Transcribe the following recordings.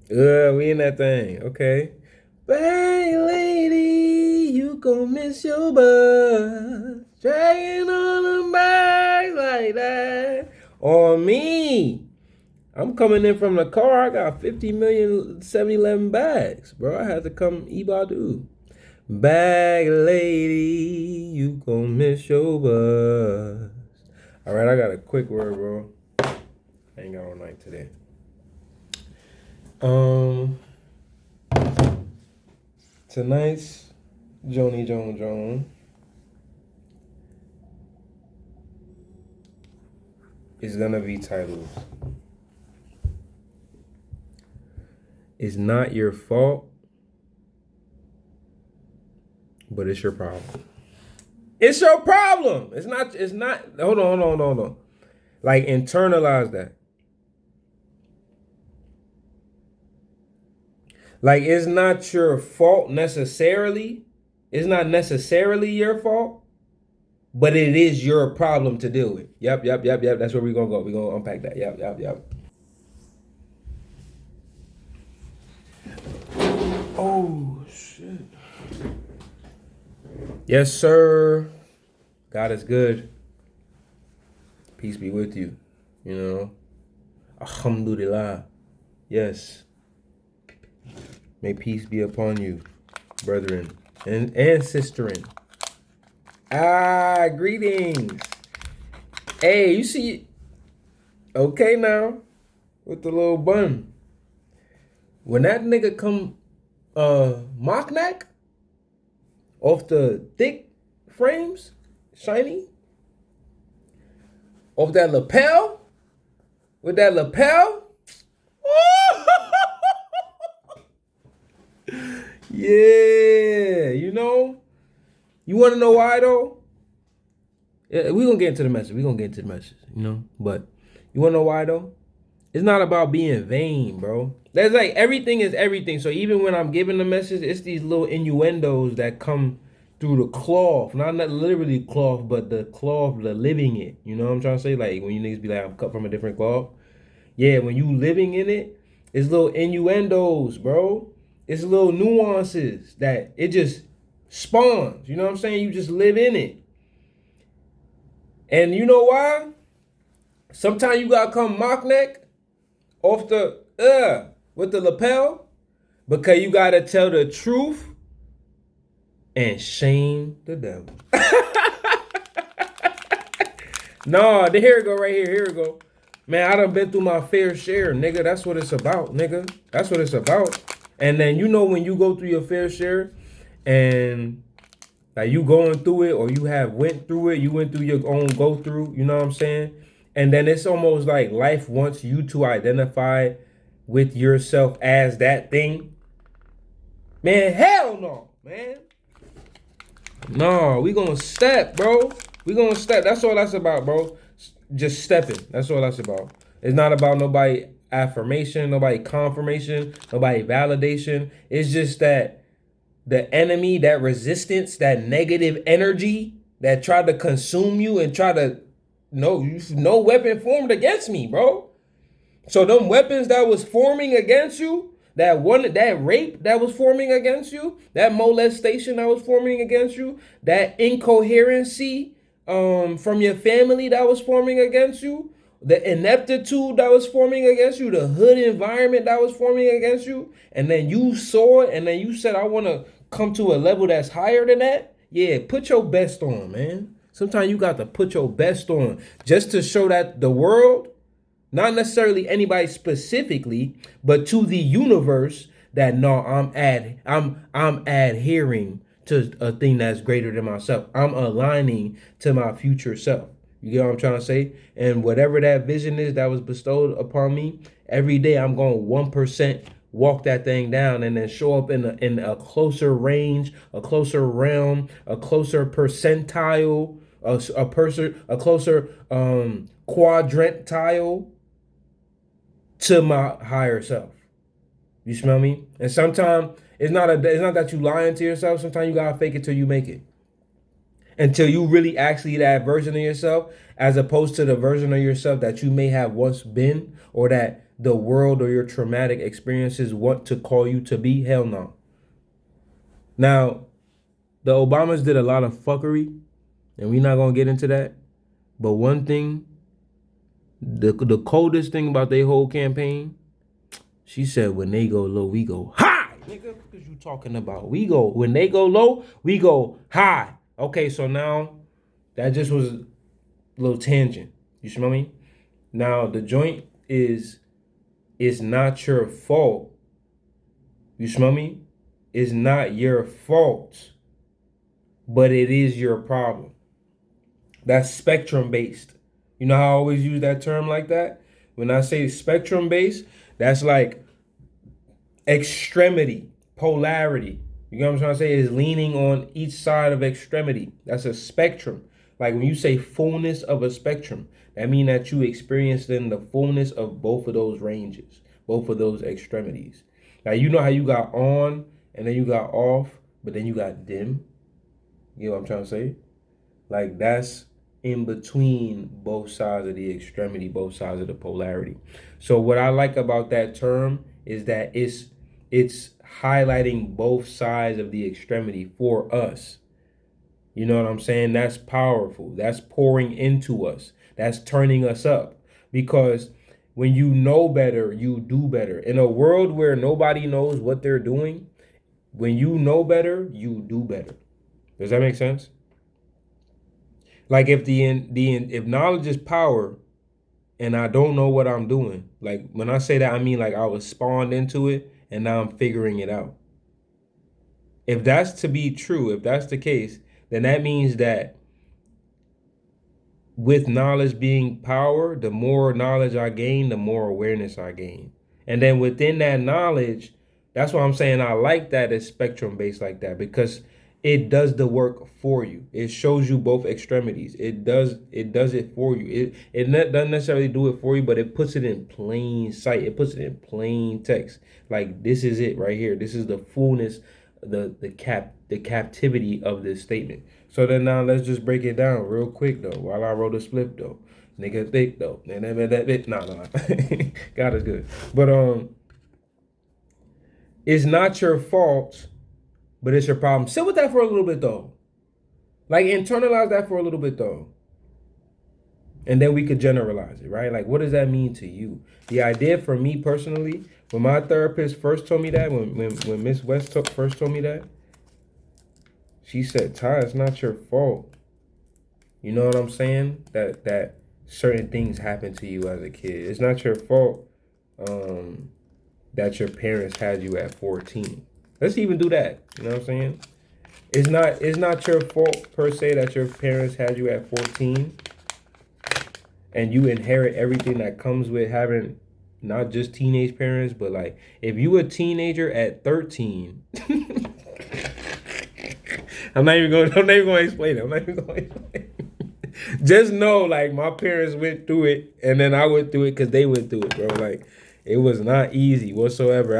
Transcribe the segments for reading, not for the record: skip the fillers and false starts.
We in that thing. Okay. Bang lady, you gon' miss your bus. Dragging on the back like that. On me. I'm coming in from the car. I got 50 million 7-Eleven bags, bro. I had to come Ibadu. Bag lady, you gon' miss your bus. All right, I got a quick word, bro. I ain't got all night today. Um, tonight's Joni Jones is gonna be titled "It's Not Your Fault, but It's Your Problem." It's your problem. It's not. It's not. Hold on. Like internalize that. Like it's not your fault necessarily. It's not necessarily your fault, but it is your problem to deal with. Yep. That's where we're gonna go. We're gonna unpack that. Yep. Oh shit. Yes, sir. God is good. Peace be with you. You know. Alhamdulillah. Yes. May peace be upon you, brethren and sisterin. Greetings. Hey, you see, okay now, with the little bun. When that nigga come mock neck off the thick frames, shiny, off that lapel, with that lapel. Yeah, you know. You want to know why though? Yeah, we gonna get into the message. You know. But you want to know why though? It's not about being vain, bro. That's like everything is everything. So even when I'm giving the message, it's these little innuendos that come through the cloth, not literally cloth, but the cloth, the living it. You know what I'm trying to say? Like when you niggas be like, I'm cut from a different cloth. Yeah, when you living in it, it's little innuendos, bro. It's little nuances that it just spawns. You know what I'm saying? You just live in it. And you know why? Sometimes you gotta come mock neck off the with the lapel because you gotta tell the truth and shame the devil. No, here it go right here. Here it go. Man, I done been through my fair share, nigga. That's what it's about, nigga. That's what it's about. And then you know when you go through your fair share and like you going through it or you have went through it, you went through your own go through, you know what I'm saying? And then it's almost like life wants you to identify with yourself as that thing. Man, hell no, man. No, we gonna step, bro. We gonna step. That's all that's about, bro. Just stepping. That's all that's about. It's not about nobody affirmation, nobody confirmation, nobody validation. It's just that the enemy, that resistance, that negative energy that tried to consume you and try to no weapon formed against me, bro. So them weapons that was forming against you, that rape that was forming against you, that molestation that was forming against you, that incoherency from your family that was forming against you, the ineptitude that was forming against you, the hood environment that was forming against you, and then you saw it and then you said, I want to come to a level that's higher than that. Yeah, put your best on, man. Sometimes you got to put your best on just to show that the world, not necessarily anybody specifically, but to the universe that no, I'm adhering to a thing that's greater than myself. I'm aligning to my future self. You get what I'm trying to say? And whatever that vision is that was bestowed upon me, every day I'm going 1% walk that thing down and then show up in a closer range, a closer realm, a closer percentile, a closer quadrantile to my higher self. You smell me? And sometimes it's not that you lying to yourself. Sometimes you gotta fake it till you make it. Until you really actually that version of yourself, as opposed to the version of yourself that you may have once been, or that the world or your traumatic experiences want to call you to be? Hell no. Now, the Obamas did a lot of fuckery, and we're not gonna get into that. But one thing, the coldest thing about their whole campaign, she said, when they go low, we go high. Nigga, what is you talking about? When they go low, we go high. Okay, so now that just was a little tangent. You smell me? Now the joint is not your fault. You smell me? It's not your fault, but it is your problem. That's spectrum based. You know how I always use that term like that? When I say spectrum based, that's like extremity, polarity. You know what I'm trying to say? Is leaning on each side of extremity. That's a spectrum. Like when you say fullness of a spectrum, that means that you experienced in the fullness of both of those ranges, both of those extremities. Now, you know how you got on and then you got off, but then you got dim? You know what I'm trying to say? Like that's in between both sides of the extremity, both sides of the polarity. So what I like about that term is that it's highlighting both sides of the extremity for us. You know what I'm saying? That's powerful. That's pouring into us. That's turning us up. Because when you know better, you do better. In a world where nobody knows what they're doing, when you know better, you do better. Does that make sense? Like if if knowledge is power and I don't know what I'm doing, like when I say that, I mean like I was spawned into it and now I'm figuring it out. If that's to be true, if that's the case, then that means that with knowledge being power, the more knowledge I gain, the more awareness I gain. And then within that knowledge, that's why I'm saying I like that it's spectrum based like that, because it does the work for you. It shows you both extremities. It does it for you. It doesn't necessarily do it for you, but it puts it in plain sight. It puts it in plain text. Like this is it right here. This is the fullness, the captivity of this statement. So then now let's just break it down real quick though. While I roll the split though, nigga thick though, and then that bit. No. God is good, but it's not your fault, but it's your problem. Sit with that for a little bit though. Like internalize that for a little bit though. And then we could generalize it, right? Like what does that mean to you? The idea for me personally, when my therapist first told me that, when Miss West first told me that, she said, Ty, it's not your fault. You know what I'm saying? That certain things happen to you as a kid. It's not your fault that your parents had you at 14. Let's even do that. You know what I'm saying? It's not your fault per se that your parents had you at 14 and you inherit everything that comes with having not just teenage parents, but like if you a teenager at 13, I'm not even going to explain it. Just know, like, my parents went through it, and then I went through it because they went through it, bro. Like, it was not easy whatsoever.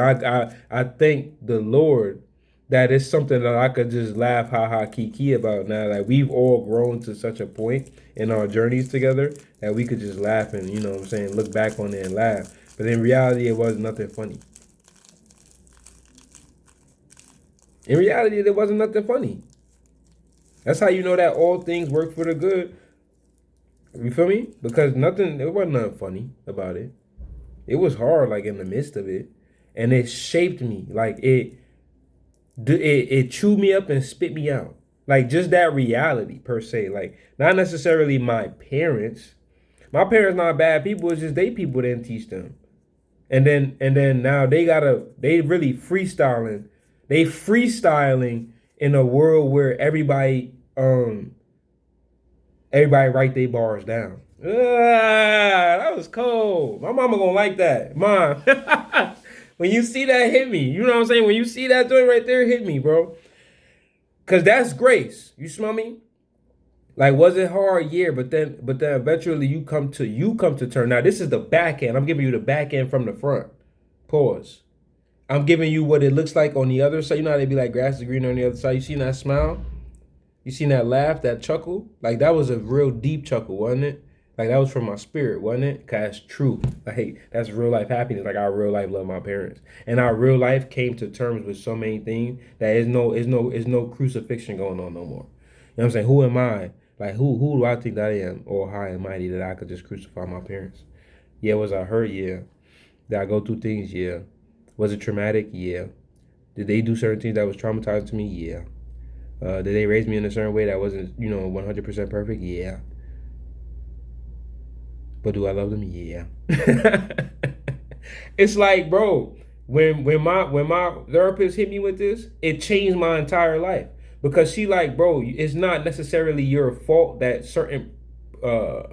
I thank the Lord that it's something that I could just laugh, kiki about now. Like, we've all grown to such a point in our journeys together that we could just laugh and, you know what I'm saying, look back on it and laugh. But in reality, it was nothing funny. In reality, there wasn't nothing funny. That's how you know that all things work for the good. You feel me? Because it wasn't nothing funny about it. It was hard, like in the midst of it. And it shaped me. Like it chewed me up and spit me out. Like just that reality per se. Like not necessarily my parents. My parents not bad people, it's just they people didn't teach them. And then now they really freestyling. They freestyling in a world where everybody write their bars down. That was cold. My mama gonna like that. Mom, when you see that, hit me. You know what I'm saying? When you see that joint right there, hit me, bro. Cause that's grace. You smell me? Like, was it hard? Yeah, but then eventually you come to turn. Now this is the back end. I'm giving you the back end from the front. Pause. I'm giving you what it looks like on the other side. You know how they be like grass is greener on the other side. You seen that smile? You seen that laugh, that chuckle? Like that was a real deep chuckle, wasn't it? Like that was from my spirit, wasn't it? Cause that's true. Like that's real life happiness. Like I real life love my parents, and our real life came to terms with so many things that is no crucifixion going on no more. You know what I'm saying? Who am I? Like who do I think that I am, or high and mighty that I could just crucify my parents? Yeah, was I hurt? Yeah. Did I go through things? Yeah. Was it traumatic? Yeah. Did they do certain things that was traumatizing to me? Yeah. Did they raise me in a certain way that wasn't 100% perfect? Yeah. But do I love them? Yeah. It's like, bro, when my therapist hit me with this, it changed my entire life. Because she like, bro, it's not necessarily your fault that certain uh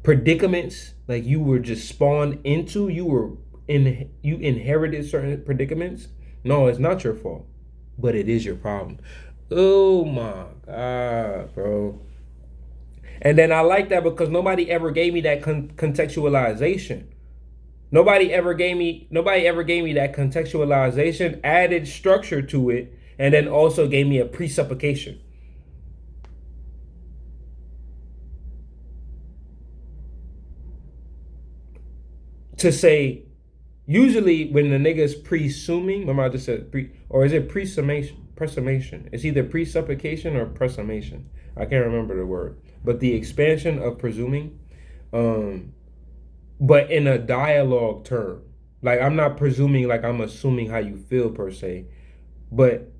predicaments like you were just spawned into, you inherited certain predicaments. No, it's not your fault. But it is your problem. Oh my God, bro. And then I like that because nobody ever gave me that contextualization. Nobody ever gave me that contextualization, added structure to it, and then also gave me a presupposition. To say, usually when the nigga's presuming, remember I just said or is it presummation? It's either presupposition or presummation. I can't remember the word. But the expansion of presuming, um, but in a dialogue term. Like I'm not presuming like I'm assuming how you feel per se, but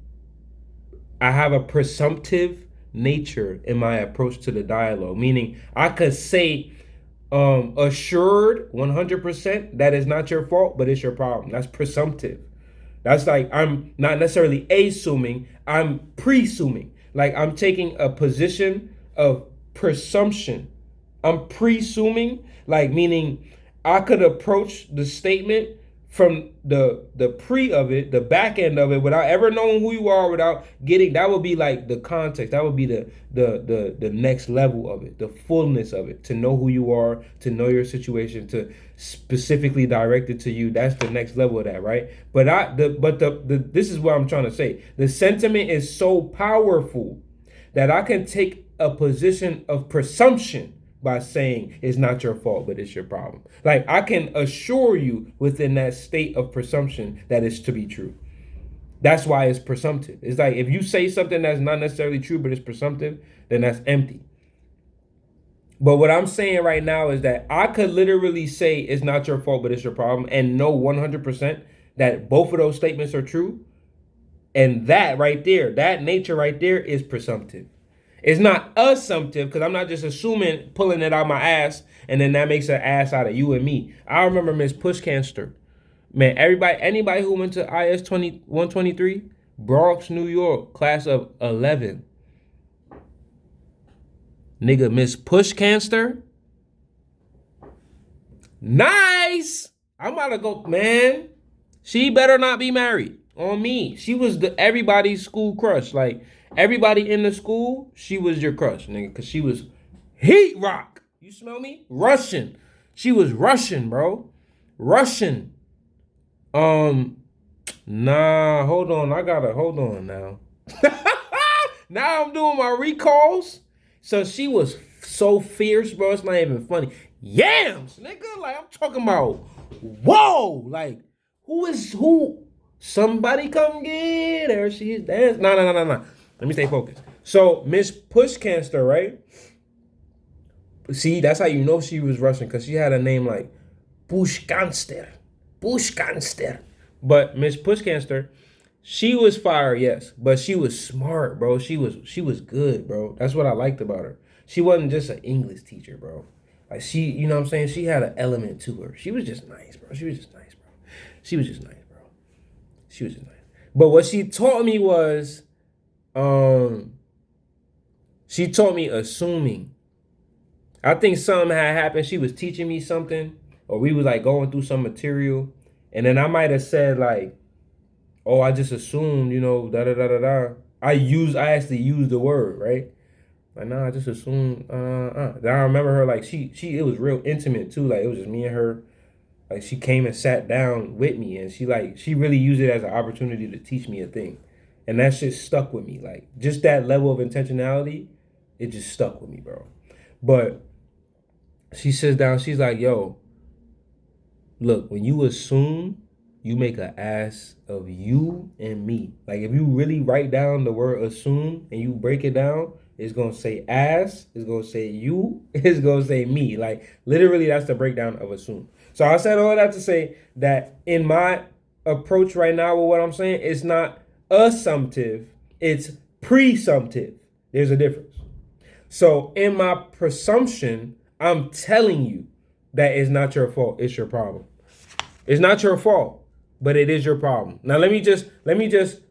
I have a presumptive nature in my approach to the dialogue, meaning I could say assured 100% that is not your fault, but it's your problem. That's presumptive. That's like I'm not necessarily assuming, I'm presuming. Like I'm taking a position of presumption. I'm presuming, like meaning I could approach the statement from the pre of it, the back end of it, without ever knowing who you are, without getting that would be like the context. That would be the next level of it, the fullness of it, to know who you are, to know your situation, to specifically direct it to you. That's the next level of that, right? But the this is what I'm trying to say. The sentiment is so powerful that I can take a position of presumption by saying it's not your fault, but it's your problem. Like I can assure you within that state of presumption that it's to be true. That's why it's presumptive. It's like if you say something that's not necessarily true, but it's presumptive, then that's empty. But what I'm saying right now is that I could literally say it's not your fault, but it's your problem, and know 100% that both of those statements are true. And that right there, that nature right there is presumptive. It's not assumptive because I'm not just assuming, pulling it out my ass, and then that makes an ass out of you and me. I remember Miss Pushcanster. Man, anybody who went to IS 123, Bronx, New York, class of 11. Nigga, Miss Pushcanster. Nice. I'm about to go, man. She better not be married on me. She was everybody's school crush. Like everybody in the school, she was your crush, nigga, cause she was heat rock. You smell me? Russian. She was Russian, bro. Russian. Nah, hold on. I gotta hold on now. Now I'm doing my recalls. So she was so fierce, bro. It's not even funny. Yams, nigga. Like I'm talking about. Whoa, like who? Somebody come get her. She's dancing. No. Let me stay focused. So Miss Pushcanster, right? See, that's how you know she was Russian, because she had a name like Pushkanster. Pushkanster. But Miss Pushkanster, she was fire, yes, but she was smart, bro. She was good, bro. That's what I liked about her. She wasn't just an English teacher, bro. Like she, you know what I'm saying? She had an element to her. She was just nice, bro. She was just nice, bro. She was just nice, bro. She was just nice. But what she taught me was, she taught me assuming. I think something had happened. She was teaching me something, or we was like going through some material, and then I might have said like, "Oh, I just assumed, da da da da da." I actually used the word, right? Like, nah, I just assumed. Then I remember her like it was real intimate too. Like it was just me and her. Like she came and sat down with me, and she really used it as an opportunity to teach me a thing, and that shit stuck with me. Like just that level of intentionality, it just stuck with me, bro. But She sits down. She's like, yo, look, when you assume, you make an ass of you and me. Like if you really write down the word assume and you break it down, it's gonna say ass, it's gonna say you, it's gonna say me. Like literally, that's the breakdown of assume. So I said all that to say that in my approach right now with what I'm saying, it's not assumptive, it's presumptive. There's a difference. So in my presumption, I'm telling you that it's not your fault, it's your problem. It's not your fault, but it is your problem. Now let me just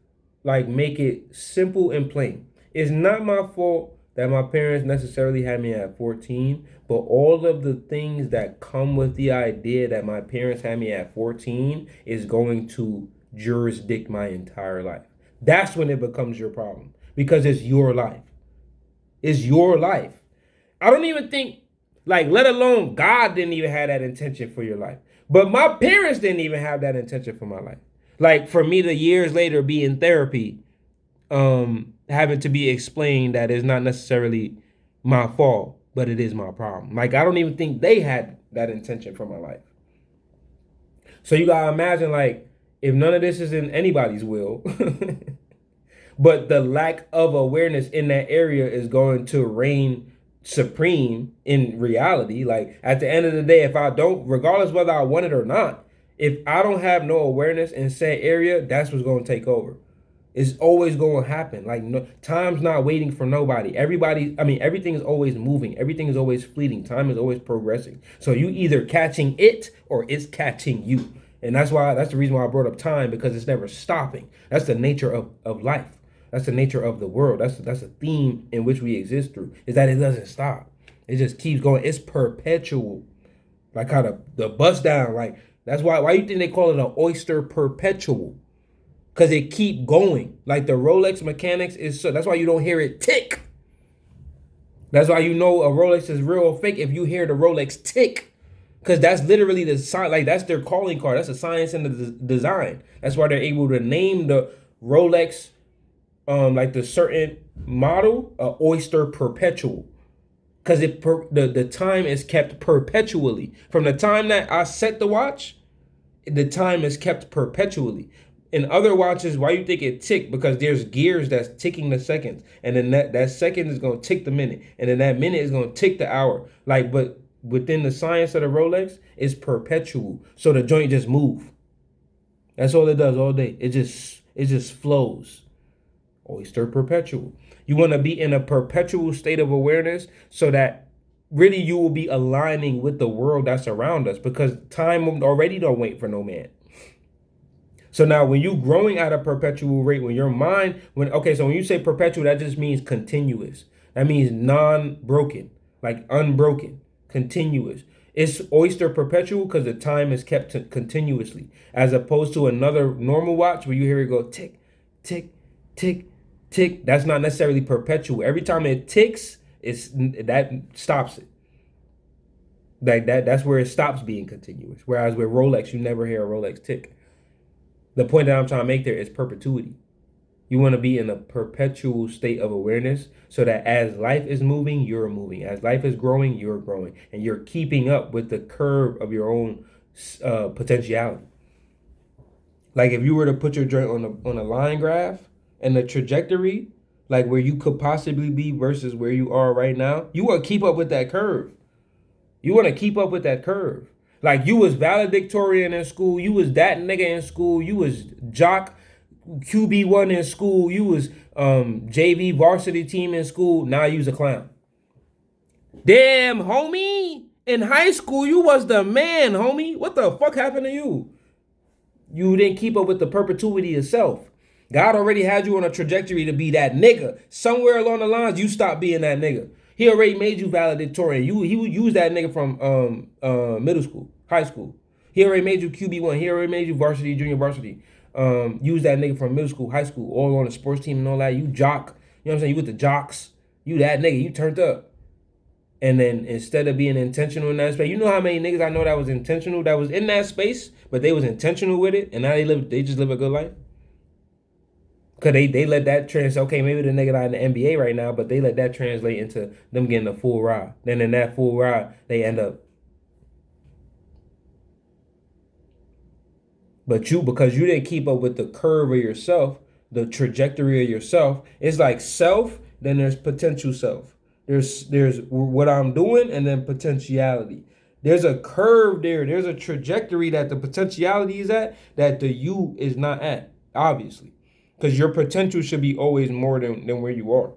like make it simple and plain. It's not my fault that my parents necessarily had me at 14, but all of the things that come with the idea that my parents had me at 14 is going to jurisdict my entire life. That's when it becomes your problem because it's your life. It's your life. I don't even think, like, let alone God didn't even have that intention for your life. But my parents didn't even have that intention for my life. Like, for me to years later be in therapy, having to be explained that it's not necessarily my fault, but it is my problem. Like, I don't even think they had that intention for my life. So you gotta imagine, like, if none of this is in anybody's will, but the lack of awareness in that area is going to reign supreme in reality. Like at the end of the day, if I don't, regardless whether I want it or not, if I don't have no awareness in said area, that's what's going to take over. It's always going to happen. Like no, time's not waiting for nobody. Everything is always moving. Everything is always fleeting. Time is always progressing. So you either catching it or it's catching you. And that's the reason why I brought up time, because it's never stopping. That's the nature of life. That's the nature of the world. That's a theme in which we exist through, is that it doesn't stop. It just keeps going. It's perpetual. Like how the bust down, like that's why you think they call it an oyster perpetual? Because it keep going. Like the Rolex mechanics is so that's why you don't hear it tick. That's why you know a Rolex is real or fake if you hear the Rolex tick. Because that's literally the sign, like that's their calling card. That's the science and the design. That's why they're able to name the Rolex like the certain model, oyster perpetual, because the time is kept perpetually. From the time that I set the watch, the time is kept perpetually. In other watches, why you think it tick? Because there's gears that's ticking the seconds, and then that second is gonna tick the minute, and then that minute is gonna tick the hour. Like, but within the science of the Rolex, it's perpetual. So the joint just move. That's all it does all day. It just flows. Oyster perpetual. You want to be in a perpetual state of awareness so that really you will be aligning with the world that's around us, because time already don't wait for no man. So now when you growing at a perpetual rate, when your mind, so when you say perpetual, that just means continuous. That means non-broken, like unbroken, continuous. It's oyster perpetual because the time is kept continuously, as opposed to another normal watch where you hear it go tick, tick, tick, tick. That's not necessarily perpetual. Every time it ticks, that stops it. Like that's where it stops being continuous. Whereas with Rolex, you never hear a Rolex tick. The point that I'm trying to make there is perpetuity. You want to be in a perpetual state of awareness so that as life is moving, you're moving. As life is growing, you're growing. And you're keeping up with the curve of your own potentiality. Like if you were to put your joint on a line graph and the trajectory, like where you could possibly be versus where you are right now, you want to keep up with that curve. You want to keep up with that curve. Like you was valedictorian in school, you was that nigga in school, you was jock QB1 in school, you was JV varsity team in school, now you was a clown. Damn, homie, in high school you was the man, homie. What the fuck happened to you? You didn't keep up with the perpetuity itself. God already had you on a trajectory to be that nigga. Somewhere along the lines, you stopped being that nigga. He already made you valedictorian. He used that nigga from middle school, high school. He already made you QB1. He already made you varsity, junior varsity. Use that nigga from middle school, high school, all on the sports team and all that. You jock. You know what I'm saying? You with the jocks. You that nigga. You turned up. And then instead of being intentional in that space, you know how many niggas I know that was intentional, that was in that space, but they was intentional with it, and now they just live a good life? Cause they let that translate. Okay, maybe the nigga not in the NBA right now, but they let that translate into them getting a full ride. Then in that full ride, they end up. But because you didn't keep up with the curve of yourself, the trajectory of yourself, it's like self. Then there's potential self. There's what I'm doing, and then potentiality. There's a curve there. There's a trajectory that the potentiality is at that the you is not at. Obviously. Because your potential should be always more than where you are.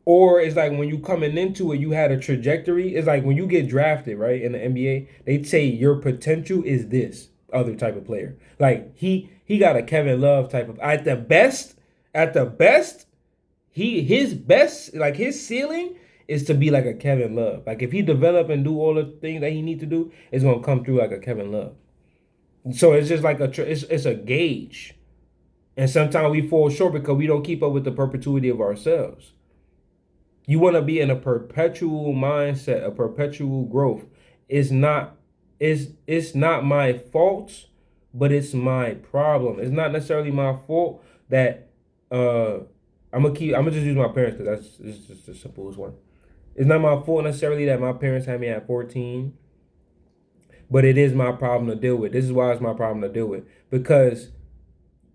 Or it's like when you coming into it, you had a trajectory. It's like when you get drafted, right, in the NBA, they say your potential is this other type of player. Like he got a Kevin Love type of at the best, his best, like his ceiling is to be like a Kevin Love. Like if he develop and do all the things that he need to do, it's gonna come through like a Kevin Love. So it's just like it's a gauge. And sometimes we fall short because we don't keep up with the perpetuity of ourselves. You want to be in a perpetual mindset, a perpetual growth. It's not my fault, but it's my problem. It's not necessarily my fault that I'm gonna just use my parents because it's just the simplest one. It's not my fault necessarily that my parents had me at 14, but it is my problem to deal with. This is why it's my problem to deal with, because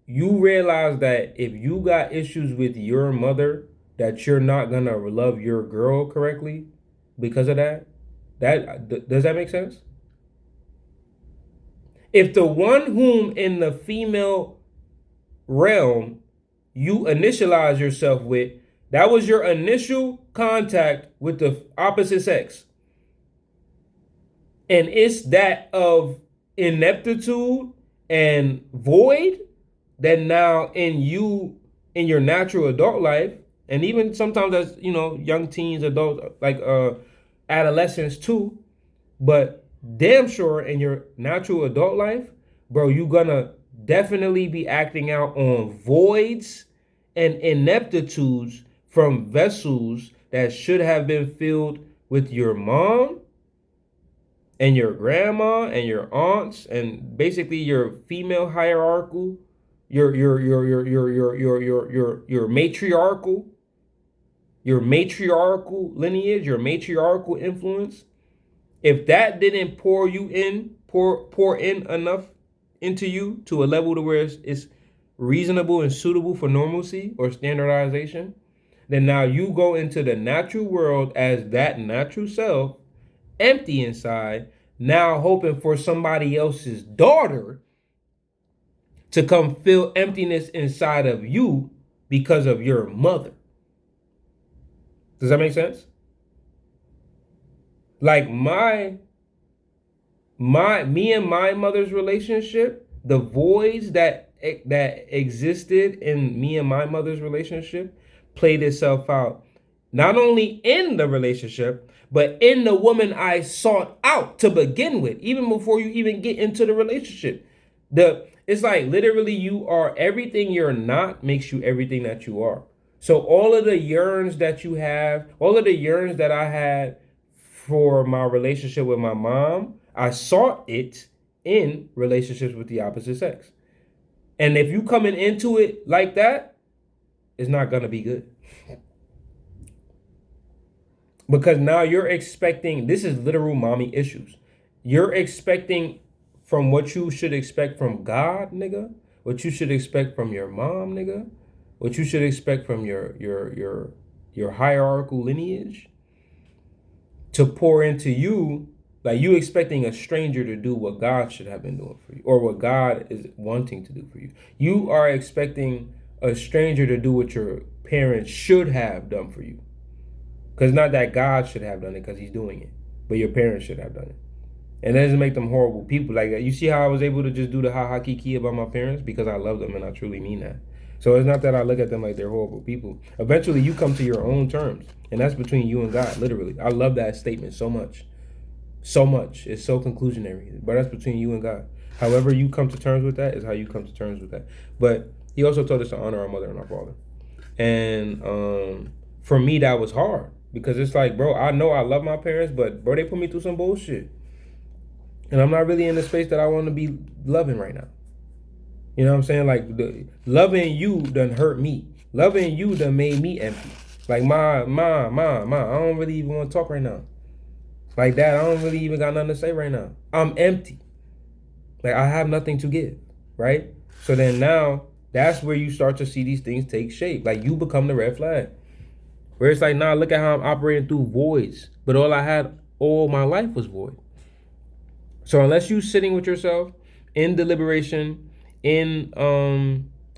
you realize that if you got issues with your mother, that you're not gonna love your girl correctly because of that. Does that make sense? If the one whom in the female realm you initialize yourself with, that was your initial contact with the opposite sex, and it's that of ineptitude and void, that now in your natural adult life, and even sometimes as young teens, adults, like adolescents too, but damn sure in your natural adult life, bro, you gonna definitely be acting out on voids and ineptitudes from vessels that should have been filled with your mom and your grandma and your aunts, and basically your female hierarchical, your matriarchal lineage, your matriarchal influence. If that didn't pour in enough into you to a level to where it's reasonable and suitable for normalcy or standardization, then now you go into the natural world as that natural self, empty inside, now hoping for somebody else's daughter to come fill emptiness inside of you because of your mother. Does that make sense? Like me and my mother's relationship, the voids that existed in me and my mother's relationship played itself out not only in the relationship, but in the woman I sought out to begin with, even before you even get into the relationship. It's like literally you are everything you're not makes you everything that you are. So all of the yearns that you have, all of the yearns that I had for my relationship with my mom, I sought it in relationships with the opposite sex. And if you coming into it like that, it's not gonna be good. Because now you're expecting, this is literal mommy issues. You're expecting from what you should expect from God, nigga, what you should expect from your mom, nigga, what you should expect from your hierarchical lineage to pour into you, like you expecting a stranger to do what God should have been doing for you, or what God is wanting to do for you. You are expecting a stranger to do what your parents should have done for you. Because not that God should have done it because he's doing it, but your parents should have done it. And that doesn't make them horrible people. Like that. You see how I was able to just do the ha ha kiki about my parents? Because I love them and I truly mean that. So it's not that I look at them like they're horrible people. Eventually you come to your own terms. And that's between you and God, literally. I love that statement so much. So much. It's so conclusionary. But that's between you and God. However you come to terms with that is how you come to terms with that. But he also told us to honor our mother and our father. And for me, that was hard. Because it's like, bro, I know I love my parents, but bro, they put me through some bullshit. And I'm not really in the space that I want to be loving right now. You know what I'm saying? Like loving you done hurt me. Loving you done made me empty. Like I don't really even want to talk right now. Like that, I don't really even got nothing to say right now. I'm empty. Like I have nothing to give, right? So then now that's where you start to see these things take shape. Like you become the red flag. Where it's like, nah, look at how I'm operating through voids. But all I had all my life was void. So unless you sitting with yourself in deliberation, in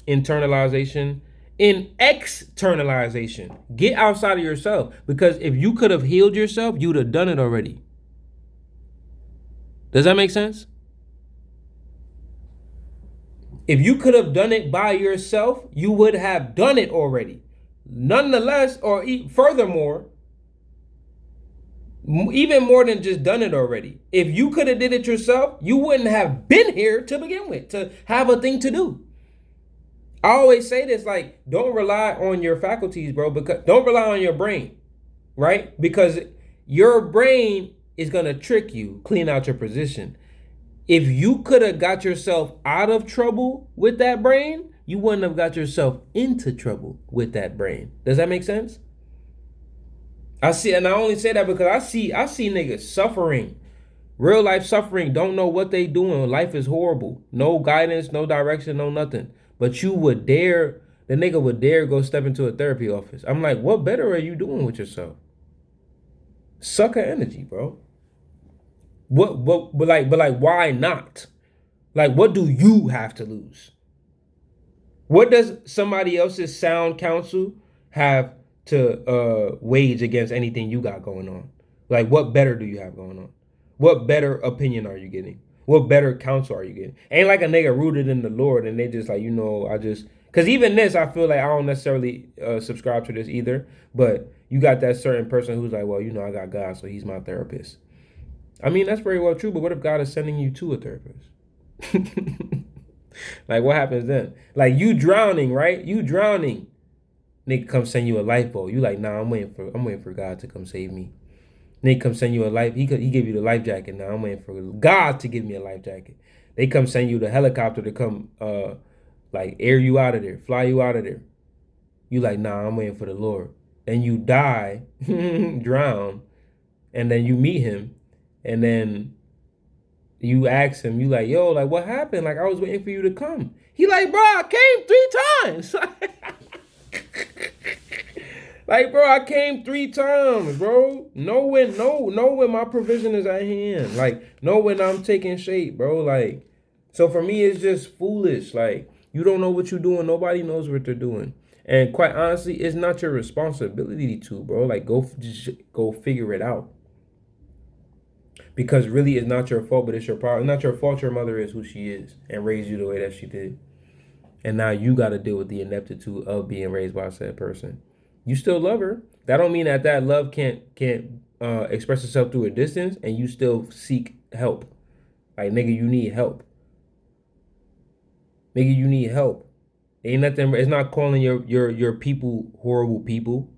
internalization, in externalization, get outside of yourself. Because if you could have healed yourself, you'd have done it already. Does that make sense? If you could have done it by yourself, you would have done it already. Nonetheless, or furthermore, even more than just done it already. If you could have did it yourself, you wouldn't have been here to begin with, to have a thing to do. I always say this, like, don't rely on your faculties, bro, because don't rely on your brain, right? Because your brain is going to trick you, clean out your position. If you could have got yourself out of trouble with that brain, you wouldn't have got yourself into trouble with that brain. Does that make sense? I see, and I only say that because I see niggas suffering, real life suffering, don't know what they doing. Life is horrible. No guidance, no direction, no nothing. But you would dare, the nigga would dare go step into a therapy office. I'm like, what better are you doing with yourself? Sucker energy, bro. But why not? Like, what do you have to lose? What does somebody else's sound counsel have to wage against anything you got going on? Like, what better do you have going on? What better opinion are you getting? What better counsel are you getting? Ain't like a nigga rooted in the Lord and they just like, because even this, I feel like I don't necessarily subscribe to this either. But you got that certain person who's like, well, I got God, so he's my therapist. I mean, that's very well true, but what if God is sending you to a therapist? Like, what happens then? Like, you drowning, right? You drowning. Nigga come send you a lifeboat. You like, nah, I'm waiting for God to come save me. Nigga come send you a life. He give you the life jacket. Now I'm waiting for God to give me a life jacket. They come send you the helicopter to come like air you out of there, fly you out of there. You like, nah, I'm waiting for the Lord. Then you die, drown, and then you meet him, and then you ask him, you like, yo, like, what happened? Like, I was waiting for you to come. He like, bro, I came 3 times. Like, bro, I came 3 times, bro. Know when my provision is at hand. Like, know when I'm taking shape, bro. Like, so for me, it's just foolish. Like, you don't know what you're doing. Nobody knows what they're doing. And quite honestly, it's not your responsibility to, bro. Like, just go figure it out. Because really, it's not your fault, but it's your problem. It's not your fault your mother is who she is and raised you the way that she did. And now you got to deal with the ineptitude of being raised by said person. You still love her. That don't mean that love can't express itself through a distance, and you still seek help. Like, nigga, you need help. Nigga, you need help. Ain't nothing. It's not calling your people horrible people.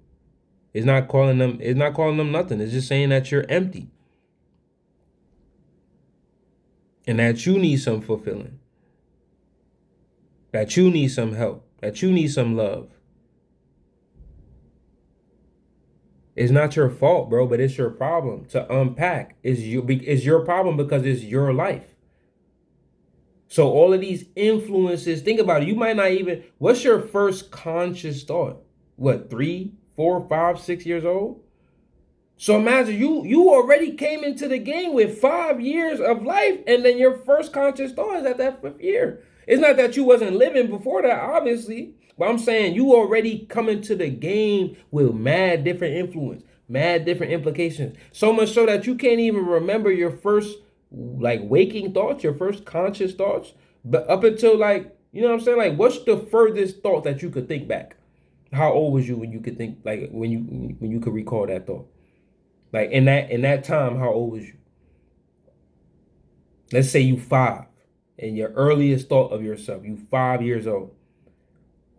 It's not calling them. It's not calling them nothing. It's just saying that you're empty. And that you need some fulfilling. That you need some help. That you need some love. It's not your fault, bro, but it's your problem to unpack. It's your problem because it's your life. So all of these influences, think about it. You might not even, what's your first conscious thought? What, 3, 4, 5, 6 years old? So imagine you already came into the game with 5 years of life, and then your first conscious thought is at that 5th year. It's not that you wasn't living before that, obviously, but I'm saying you already come into the game with mad different influence, mad different implications. So much so that you can't even remember your first like waking thoughts, your first conscious thoughts, but up until like, you know what I'm saying? Like, what's the furthest thought that you could think back? How old was you when you could think, like when you could recall that thought? Like in that time, how old was you? Let's say you 5, and your earliest thought of yourself, you 5 years old.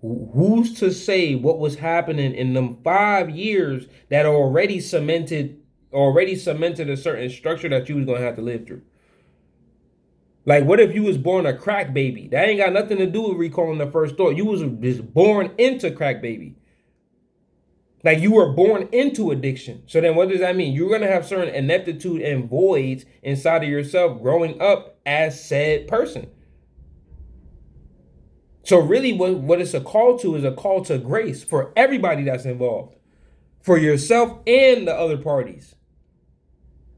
Who's to say what was happening in them 5 years that already cemented a certain structure that you was gonna have to live through? Like, what if you was born a crack baby? That ain't got nothing to do with recalling the first thought. You was just born into crack baby. Like, you were born into addiction. So then what does that mean? You're going to have certain ineptitude and voids inside of yourself growing up as said person. So really what it's a call to is a call to grace for everybody that's involved. For yourself and the other parties.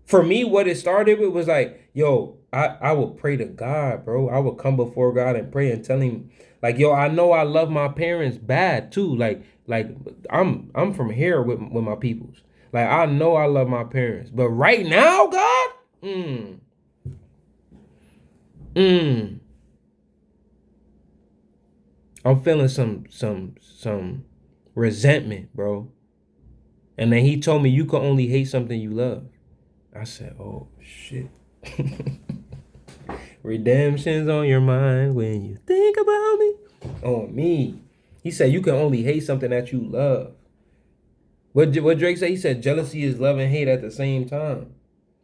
For me, what it started with was like, yo, I would pray to God, bro. I would come before God and pray and tell him, like, yo, I know I love my parents bad too. Like I'm from here with my peoples. Like, I know I love my parents. But right now, God, I'm feeling some resentment, bro. And then he told me you can only hate something you love. I said, oh shit. Redemption's on your mind when you think about me. On me. He said you can only hate something that you love. What Drake said? He said jealousy is love and hate at the same time.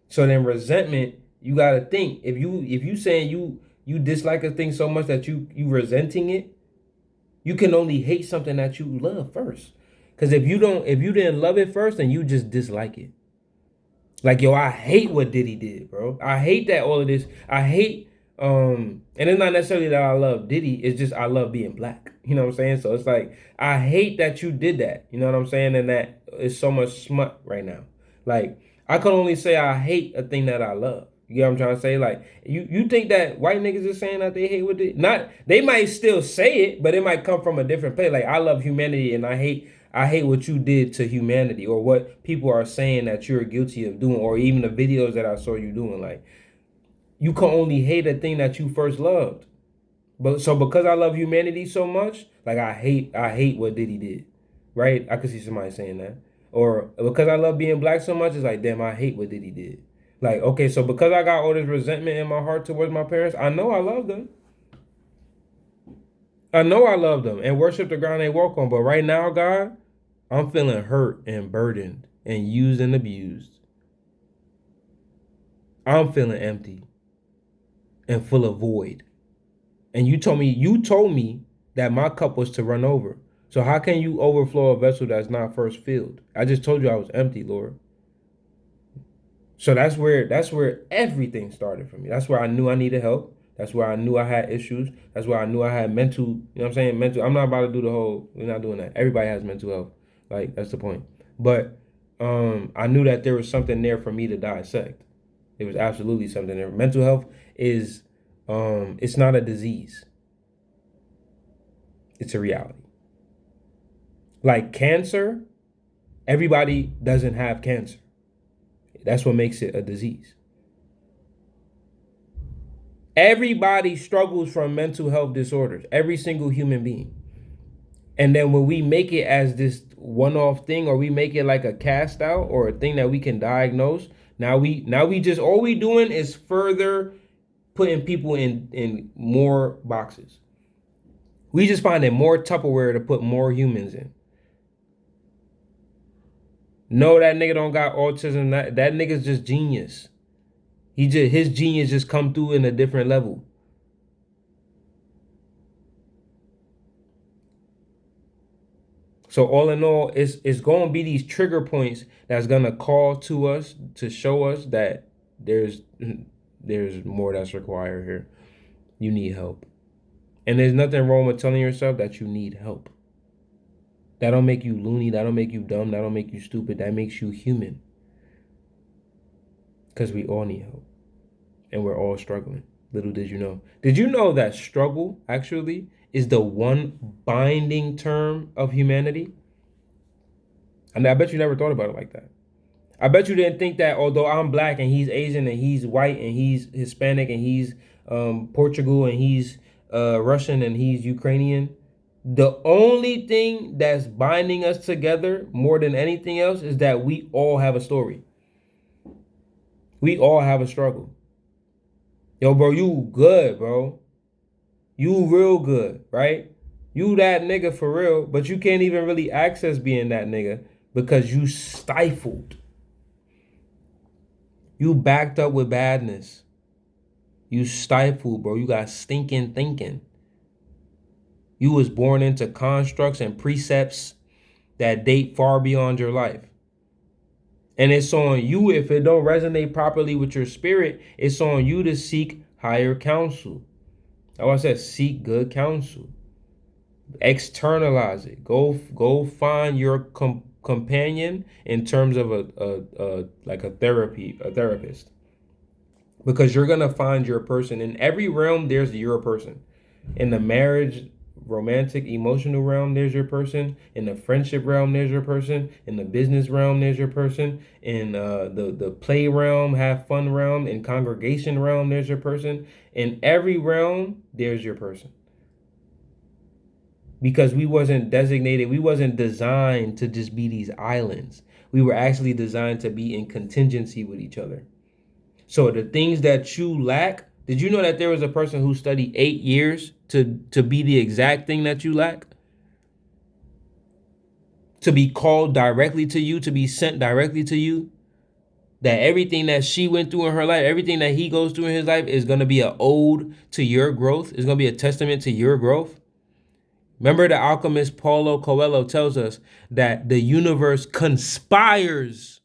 So then resentment, you gotta think. If you saying you dislike a thing so much that you resenting it, you can only hate something that you love first. Because if you didn't love it first, then you just dislike it. Like, yo, I hate what Diddy did, bro. I hate that all of this. I hate, and it's not necessarily that I love Diddy. It's just I love being black. You know what I'm saying? So it's like, I hate that you did that. You know what I'm saying? And that is so much smut right now. Like, I can only say I hate a thing that I love. You know what I'm trying to say? Like, you think that white niggas is saying that they hate what they might still say it, but it might come from a different place. Like, I love humanity and I hate what you did to humanity, or what people are saying that you're guilty of doing, or even the videos that I saw you doing. Like, you can only hate a thing that you first loved. But so because I love humanity so much, like, I hate what Diddy did. Right? I could see somebody saying that. Or because I love being black so much, it's like, damn, I hate what Diddy did. Like, okay, so because I got all this resentment in my heart towards my parents, I know I love them. I know I love them and worship the ground they walk on. But right now, God, I'm feeling hurt and burdened and used and abused. I'm feeling empty and full of void. And you told me that my cup was to run over. So how can you overflow a vessel that's not first filled? I just told you I was empty, Lord. So that's where everything started for me. That's where I knew I needed help. That's where I knew I had issues. That's where I knew I had mental, you know what I'm saying? Mental. I'm not about to do the whole, we're not doing that. Everybody has mental health. Like, that's the point. But I knew that there was something there for me to dissect. There was absolutely something there. Mental health is, it's not a disease. It's a reality. Like cancer, everybody doesn't have cancer. That's what makes it a disease. Everybody struggles from mental health disorders. Every single human being. And then when we make it as this one-off thing, or we make it like a cast out or a thing that we can diagnose, now we just, all we doing is further putting people in more boxes. We just finding more Tupperware to put more humans in. No, that nigga don't got autism. That nigga's just genius. His genius just come through in a different level. So all in all, it's going to be these trigger points that's going to call to us to show us that there's more that's required here. You need help. And there's nothing wrong with telling yourself that you need help. That don't make you loony. That don't make you dumb. That don't make you stupid. That makes you human. Because we all need help. And we're all struggling. Little did you know. Did you know that struggle actually is the one binding term of humanity? And I bet you never thought about it like that. I bet you didn't think that although I'm black and he's Asian and he's white and he's Hispanic and he's Portugal and he's Russian and he's Ukrainian, the only thing that's binding us together more than anything else is that we all have a story. We all have a struggle. Yo, bro, you good, bro. You real good, right? You that nigga for real, but you can't even really access being that nigga because you stifled. You backed up with badness. You stifled, bro. You got stinking thinking. You was born into constructs and precepts that date far beyond your life. And it's on you, if it don't resonate properly with your spirit, it's on you to seek higher counsel. Like I said, seek good counsel. Externalize it. Go find your companion in terms of a therapist. Because you're gonna find your person. In every realm, there's your person. In the marriage, romantic, emotional realm, there's your person. In the friendship realm, there's your person. In the business realm, there's your person. In the play realm, have fun realm, in congregation realm, there's your person. In every realm, there's your person. Because we wasn't designed to just be these islands. We were actually designed to be in contingency with each other. So the things that you lack, did you know that there was a person who studied 8 years to be the exact thing that you lack? To be called directly to you, to be sent directly to you? That everything that she went through in her life, everything that he goes through in his life is going to be an ode to your growth. It's going to be a testament to your growth. Remember, the alchemist Paulo Coelho tells us that the universe conspires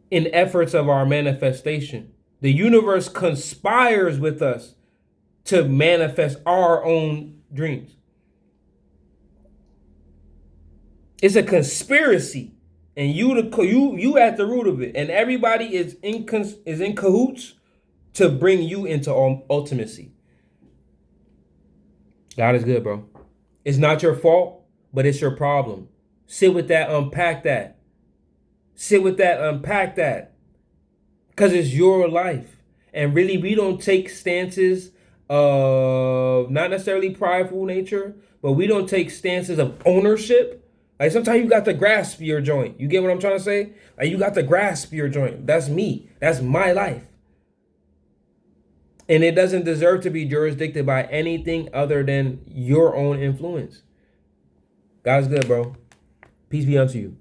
in efforts of our manifestation. The universe conspires with us to manifest our own dreams. It's a conspiracy, and you at the root of it, and everybody is in cahoots to bring you into ultimacy. God is good, bro. It's not your fault, but it's your problem. Sit with that, unpack that. Sit with that, unpack that. Because it's your life. And really, we don't take stances of not necessarily prideful nature, but we don't take stances of ownership. Like sometimes you got to grasp your joint. You get what I'm trying to say? Like you got to grasp your joint. That's me. That's my life. And it doesn't deserve to be jurisdicted by anything other than your own influence. God's good, bro. Peace be unto you.